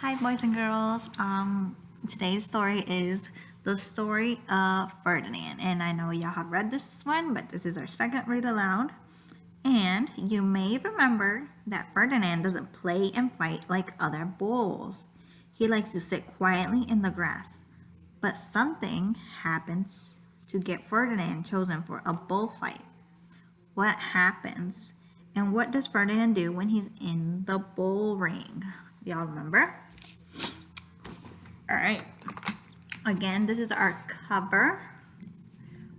Hi, boys and girls. Today's story is the story of Ferdinand, and I know y'all have read this one, but this is our second read aloud. And you may remember that Ferdinand doesn't play and fight like other bulls. He likes to sit quietly in the grass. But something happens to get Ferdinand chosen for a bullfight. What happens? And what does Ferdinand do when he's in the bull ring? Y'all remember? All right. Again, this is our cover,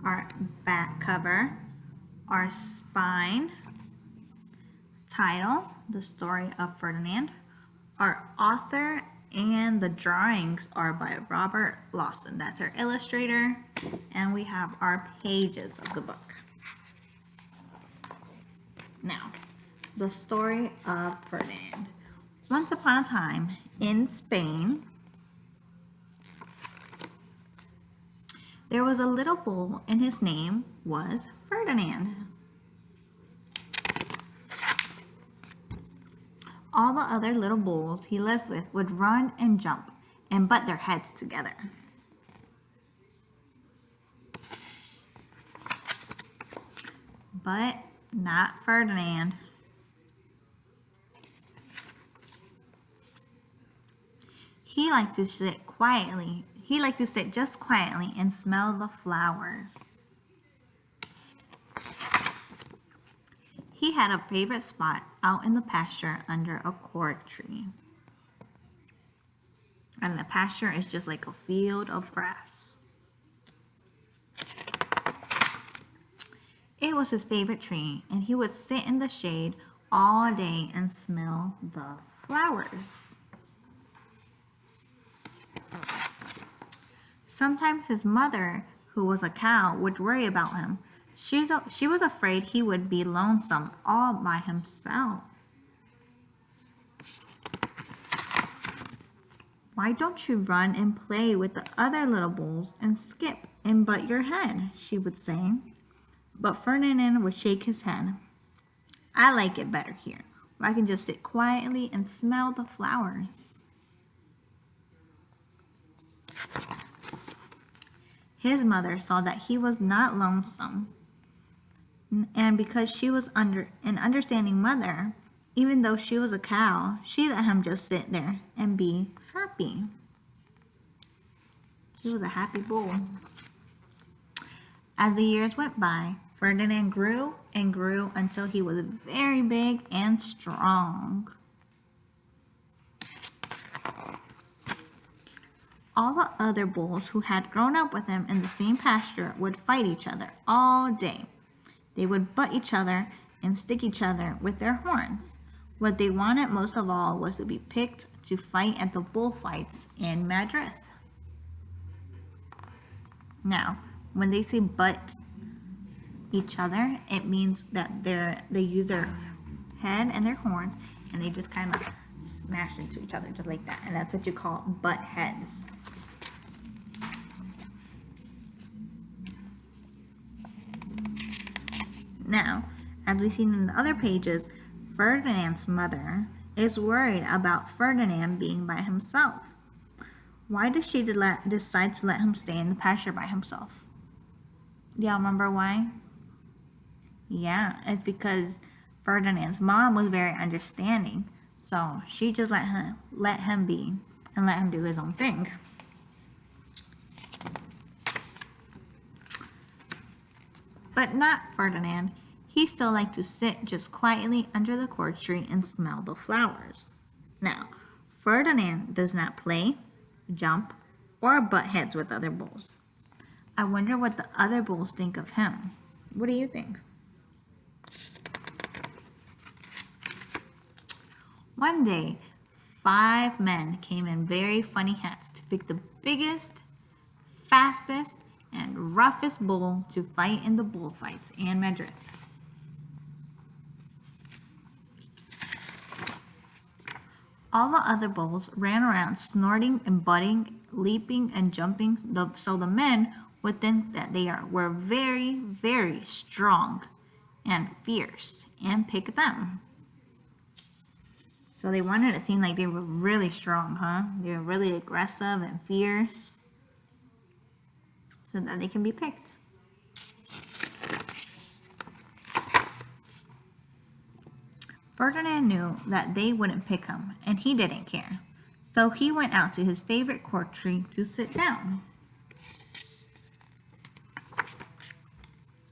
our back cover, our spine, title, The Story of Ferdinand. Our author and the drawings are by Robert Lawson. That's our illustrator. And we have our pages of the book. Now, the story of Ferdinand. Once upon a time in Spain, there was a little bull and his name was Ferdinand. All the other little bulls he lived with would run and jump and butt their heads together. But not Ferdinand. He liked to sit quietly. He liked to sit just quietly and smell the flowers. He had a favorite spot out in the pasture under a cord tree. And the pasture is just like a field of grass. It was his favorite tree, and he would sit in the shade all day and smell the flowers. Sometimes his mother, who was a cow, would worry about him. She was afraid he would be lonesome all by himself. Why don't you run and play with the other little bulls and skip and butt your head, she would say. But Ferdinand would shake his head. I like it better here, where I can just sit quietly and smell the flowers. His mother saw that he was not lonesome, and because she was an understanding mother, even though she was a cow, she let him just sit there and be happy. He was a happy bull. As the years went by, Ferdinand grew and grew until he was very big and strong. All the other bulls who had grown up with him in the same pasture would fight each other all day. They would butt each other and stick each other with their horns. What they wanted most of all was to be picked to fight at the bullfights in Madrid. Now, when they say butt each other, it means that they use their head and their horns and they just kind of smash into each other just like that. And that's what you call butt heads. Now, as we've seen in the other pages, Ferdinand's mother is worried about Ferdinand being by himself. Why does she decide to let him stay in the pasture by himself? Do y'all remember why? Yeah, it's because Ferdinand's mom was very understanding. So she just let him be and let him do his own thing. But not Ferdinand. He still liked to sit just quietly under the cord tree and smell the flowers. Now, Ferdinand does not play, jump, or butt heads with other bulls. I wonder what the other bulls think of him. What do you think? One day, 5 men came in very funny hats to pick the biggest, fastest, and roughest bull to fight in the bullfights in Madrid. All the other bulls ran around snorting and butting, leaping and jumping, so the men would think that they were very, very strong and fierce and pick them. So they wanted it to seem like they were really strong, huh? They were really aggressive and fierce, so that they can be picked. Ferdinand knew that they wouldn't pick him, and he didn't care. So he went out to his favorite cork tree to sit down.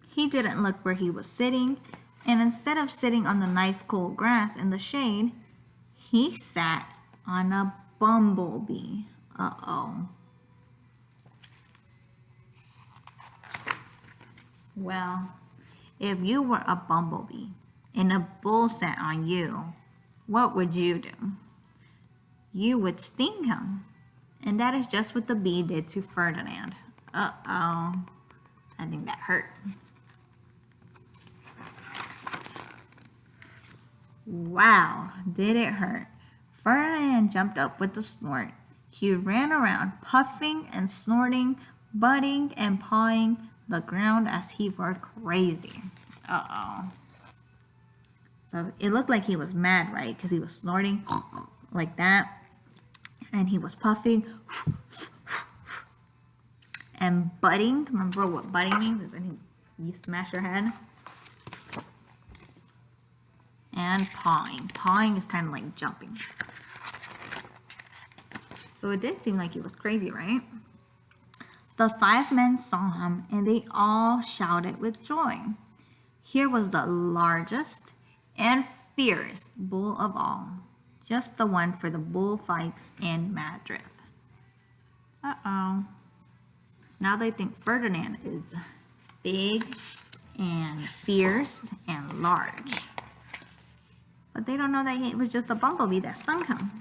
He didn't look where he was sitting, and instead of sitting on the nice cool grass in the shade, he sat on a bumblebee. Uh-oh. Well, if you were a bumblebee and a bull sat on you, what would you do? You would sting him. And that is just what the bee did to Ferdinand. Uh-oh. I think that hurt. Wow, did it hurt. Ferdinand jumped up with a snort. He ran around, puffing and snorting, butting and pawing the ground as he worked crazy. Uh-oh. So it looked like he was mad, right? Because he was snorting like that. And he was puffing and butting. Remember what butting means? You smash your head. And pawing. Pawing is kind of like jumping. So it did seem like he was crazy, right? The 5 men saw him and they all shouted with joy. Here was the largest and fiercest bull of all. Just the one for the bullfights in Madrid. Uh-oh. Now they think Ferdinand is big and fierce and large. But they don't know that it was just a bumblebee that stung him.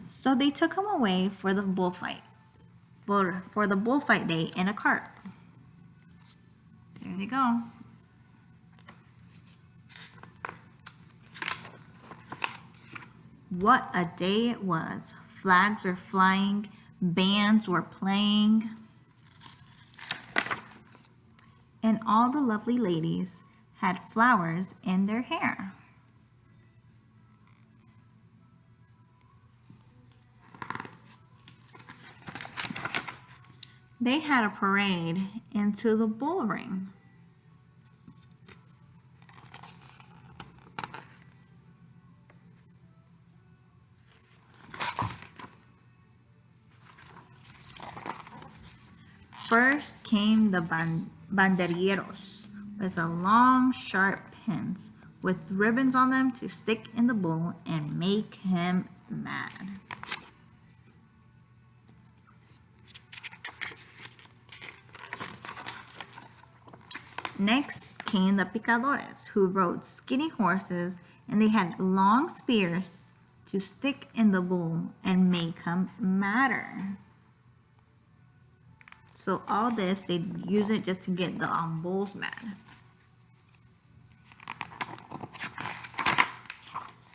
So they took him away for the bullfight. For the bullfight day in a cart. There they go. What a day it was. Flags were flying, bands were playing, and all the lovely ladies had flowers in their hair. They had a parade into the bull ring. First came the banderilleros with the long, sharp pins with ribbons on them to stick in the bull and make him mad. Next came the picadores, who rode skinny horses, and they had long spears to stick in the bull and make him madder. So all this, they'd use it just to get the bulls mad.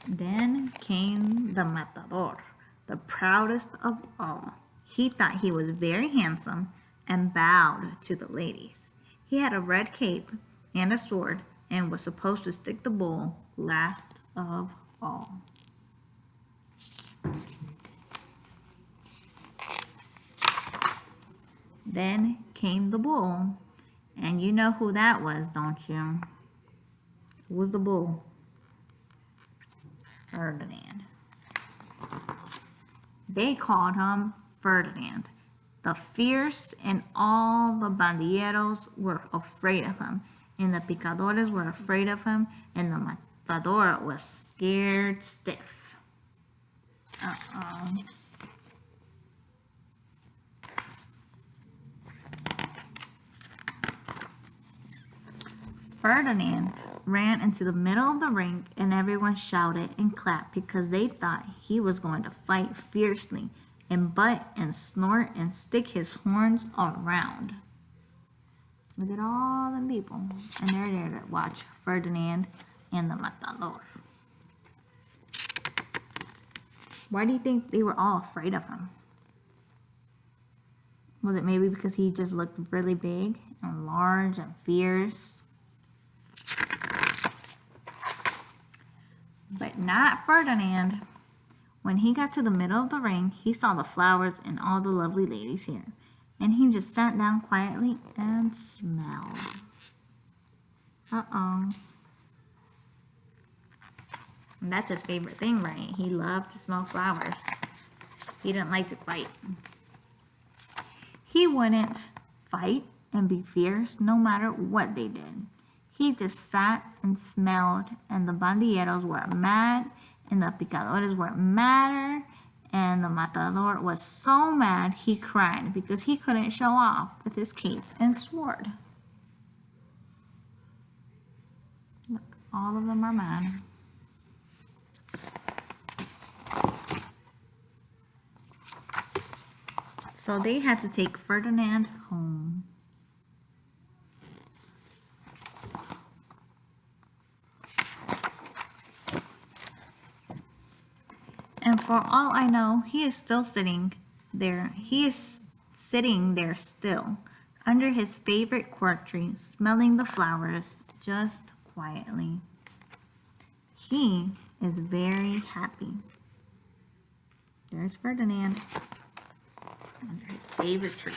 Then came the matador, the proudest of all. He thought he was very handsome and bowed to the ladies. He had a red cape and a sword and was supposed to stick the bull last of all. Then came the bull, and you know who that was, don't you? Who was the bull? Ferdinand. They called him Ferdinand the Fierce, and all the bandilleros were afraid of him, and the picadores were afraid of him, and the matador was scared stiff. Uh-oh. Ferdinand ran into the middle of the ring, and everyone shouted and clapped because they thought he was going to fight fiercely and butt and snort and stick his horns around. Look at all the people, and they're there to watch Ferdinand and the matador. Why do you think they were all afraid of him? Was it maybe because he just looked really big and large and fierce? But not Ferdinand. When he got to the middle of the ring, he saw the flowers and all the lovely ladies here. And he just sat down quietly and smelled. Uh-oh. And that's his favorite thing, right? He loved to smell flowers. He didn't like to fight. He wouldn't fight and be fierce no matter what they did. He just sat and smelled, and the bandilleros were mad, and the picadores were madder, and the matador was so mad he cried because he couldn't show off with his cape and sword. Look, all of them are mad. So they had to take Ferdinand home. And for all I know, he is still sitting there. He is sitting there still, under his favorite cork tree, smelling the flowers, just quietly. He is very happy. There's Ferdinand, under his favorite tree.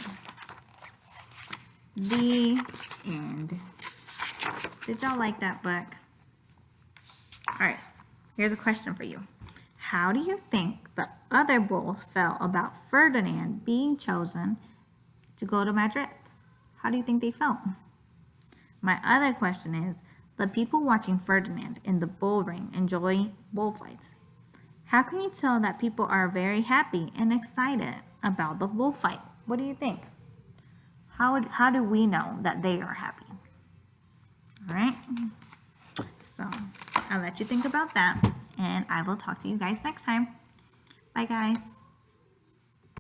The end. Did y'all like that book? All right, here's a question for you. How do you think the other bulls felt about Ferdinand being chosen to go to Madrid? How do you think they felt? My other question is, the people watching Ferdinand in the bull ring enjoy bullfights. How can you tell that people are very happy and excited about the bullfight? What do you think? How do we know that they are happy? All right. So I'll let you think about that, and I will talk to you guys next time. Bye, guys.